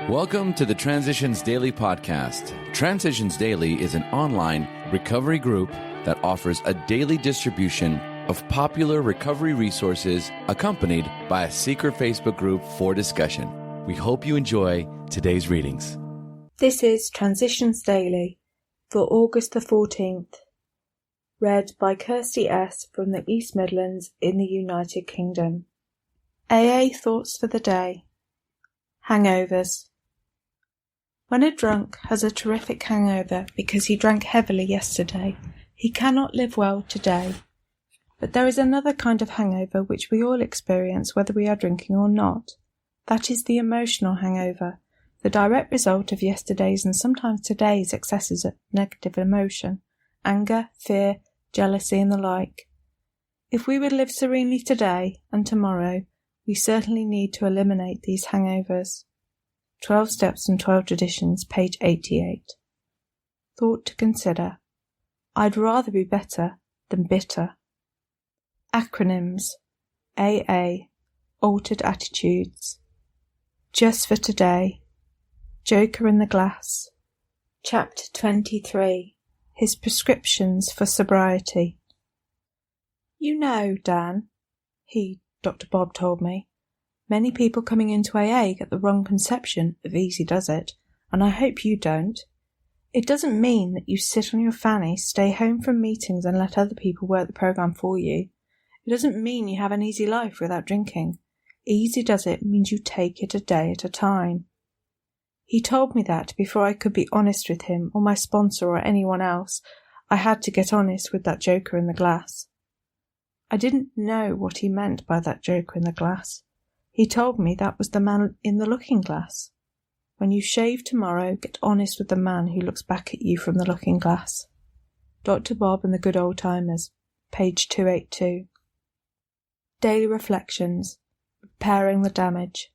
Welcome to the Transitions Daily podcast. Transitions Daily is an online recovery group that offers a daily distribution of popular recovery resources accompanied by a secret Facebook group for discussion. We hope you enjoy today's readings. This is Transitions Daily for August the 14th, read by Kirsty S. from the East Midlands in the United Kingdom. AA Thoughts for the Day. Hangovers. When a drunk has a terrific hangover because he drank heavily yesterday, he cannot live well today. But there is another kind of hangover which we all experience whether we are drinking or not. That is the emotional hangover, the direct result of yesterday's and sometimes today's excesses of negative emotion, anger, fear, jealousy and the like. If we would live serenely today and tomorrow, we certainly need to eliminate these hangovers. 12 Steps and 12 Traditions, page 88. Thought to consider. I'd rather be better than bitter. Acronyms. AA. Altered attitudes. Just for today. Joker in the glass. Chapter 23. His prescriptions for sobriety. You know, Dan, Dr. Bob told me, many people coming into AA get the wrong conception of easy does it, and I hope you don't. It doesn't mean that you sit on your fanny, stay home from meetings and let other people work the program for you. It doesn't mean you have an easy life without drinking. Easy does it means you take it a day at a time. He told me that before I could be honest with him or my sponsor or anyone else, I had to get honest with that joker in the glass. I didn't know what he meant by that joker in the glass. He told me that was the man in the looking glass. When you shave tomorrow, get honest with the man who looks back at you from the looking glass. Dr. Bob and the Good Old Timers, page 282. Daily Reflections. Repairing the damage.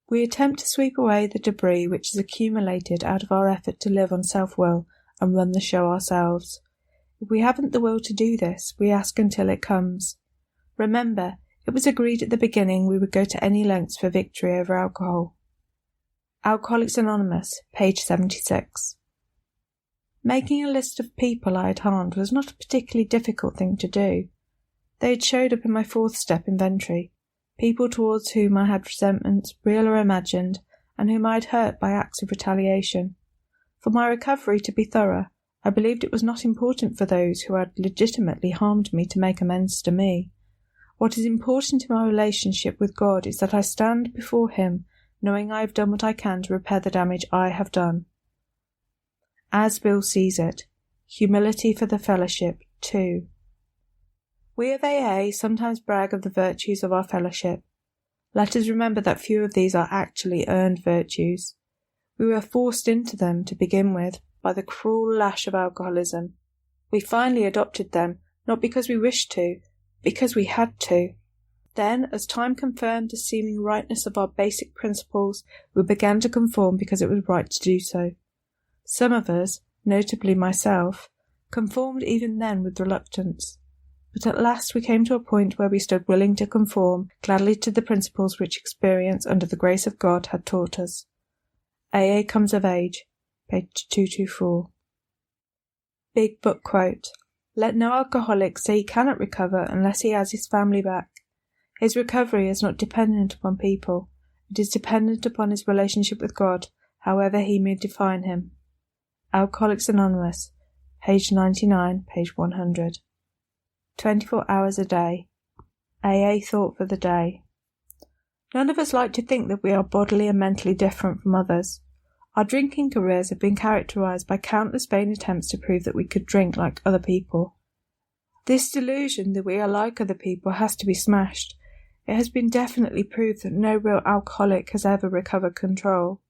We attempt to sweep away the debris which has accumulated out of our effort to live on self-will and run the show ourselves. If we haven't the will to do this, we ask until it comes. Remember, it was agreed at the beginning we would go to any lengths for victory over alcohol. Alcoholics Anonymous, page 76. Making a list of people I had harmed was not a particularly difficult thing to do. They had showed up in my fourth step inventory, people towards whom I had resentments, real or imagined, and whom I had hurt by acts of retaliation. For my recovery to be thorough, I believed it was not important for those who had legitimately harmed me to make amends to me. What is important in my relationship with God is that I stand before Him, knowing I have done what I can to repair the damage I have done. As Bill sees it, humility for the fellowship, 2. We of AA sometimes brag of the virtues of our fellowship. Let us remember that few of these are actually earned virtues. We were forced into them to begin with by the cruel lash of alcoholism. We finally adopted them, not because we wished to, because we had to. Then, as time confirmed the seeming rightness of our basic principles, we began to conform because it was right to do so. Some of us, notably myself, conformed even then with reluctance. But at last we came to a point where we stood willing to conform gladly to the principles which experience under the grace of God had taught us. AA Comes of Age, page 224. Big Book Quote. Let no alcoholic say he cannot recover unless he has his family back. His recovery is not dependent upon people. It is dependent upon his relationship with God, however he may define him. Alcoholics Anonymous, page 99, page 100. 24 hours a day. AA Thought for the Day. None of us like to think that we are bodily and mentally different from others. Our drinking careers have been characterized by countless vain attempts to prove that we could drink like other people. This delusion that we are like other people has to be smashed. It has been definitely proved that no real alcoholic has ever recovered control.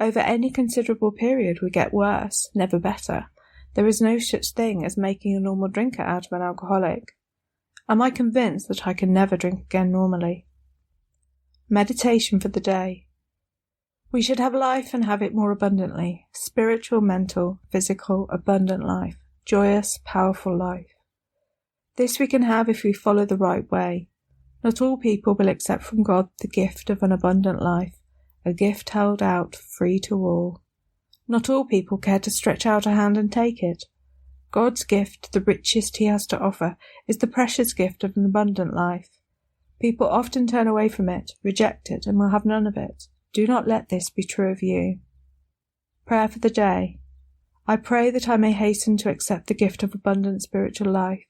Over any considerable period we get worse, never better. There is no such thing as making a normal drinker out of an alcoholic. Am I convinced that I can never drink again normally? Meditation for the day. We should have life and have it more abundantly. Spiritual, mental, physical, abundant life. Joyous, powerful life. This we can have if we follow the right way. Not all people will accept from God the gift of an abundant life. a gift held out free to all. Not all people care to stretch out a hand and take it. God's gift, the richest he has to offer, is the precious gift of an abundant life. People often turn away from it, reject it, and will have none of it. Do not let this be true of you. Prayer for the day. I pray that I may hasten to accept the gift of abundant spiritual life.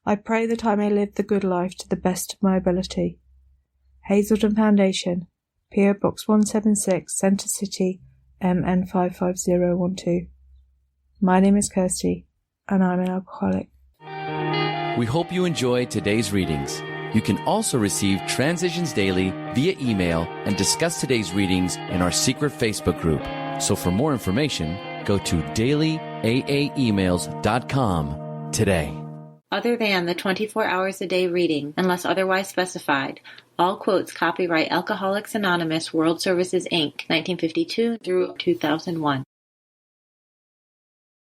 I pray that I may live the good life to the best of my ability. Hazelden Foundation, P.O. Box 176, Centre City, MN 55012. My name is Kirsty, and I'm an alcoholic. We hope you enjoyed today's readings. You can also receive Transitions Daily via email and discuss today's readings in our secret Facebook group. So for more information, go to dailyaaemails.com today. Other than the 24 hours a day reading, unless otherwise specified, all quotes copyright Alcoholics Anonymous World Services, Inc., 1952 through 2001.